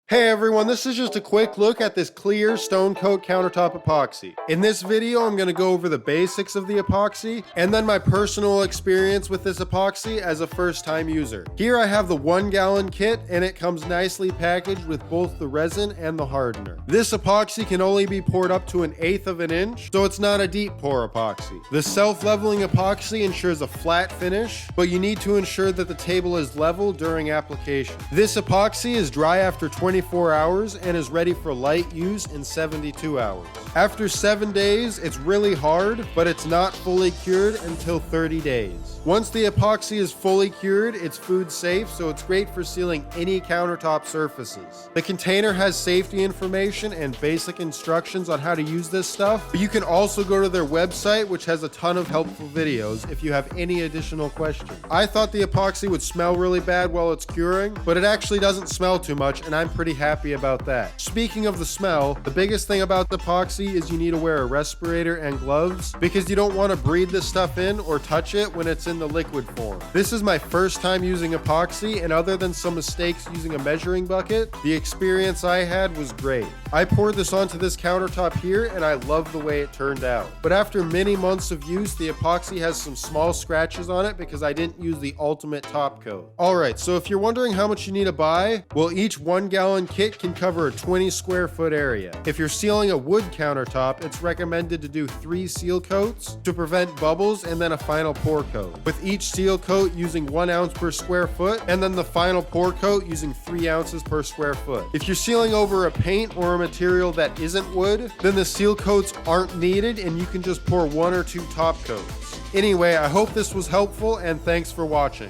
Hey everyone, this is just a quick look at this clear stone coat countertop epoxy. In this video, I'm going to go over the basics of the epoxy and then my personal experience with this epoxy as a first time user. Here I have the 1 gallon kit and it comes nicely packaged with both the resin and the hardener. This epoxy can only be poured up to 1/8 of an inch, so it's not a deep pour epoxy. The self-leveling epoxy ensures a flat finish, but you need to ensure that the table is level during application. This epoxy is dry after 24 hours and is ready for light use in 72 hours. After 7 days, it's really hard, but it's not fully cured until 30 days. Once the epoxy is fully cured, it's food safe, so it's great for sealing any countertop surfaces. The container has safety information and basic instructions on how to use this stuff, but you can also go to their website, which has a ton of helpful videos if you have any additional questions. I thought the epoxy would smell really bad while it's curing, but it actually doesn't smell too much, and I'm pretty happy about that. Speaking of the smell, the biggest thing about the epoxy is you need to wear a respirator and gloves because you don't want to breathe this stuff in or touch it when it's in the liquid form. This is my first time using epoxy, and other than some mistakes using a measuring bucket, the experience I had was great. I poured this onto this countertop here and I love the way it turned out. But after many months of use, the epoxy has some small scratches on it because I didn't use the ultimate top coat. Alright, so if you're wondering how much you need to buy, well, each 1 gallon kit can cover a 20 square foot area. If you're sealing a wood countertop, it's recommended to do 3 seal coats to prevent bubbles and then a final pour coat, with each seal coat using 1 ounce per square foot and then the final pour coat using 3 ounces per square foot. If you're sealing over a paint or a material that isn't wood, then the seal coats aren't needed and you can just pour 1 or 2 top coats. Anyway, I hope this was helpful and thanks for watching.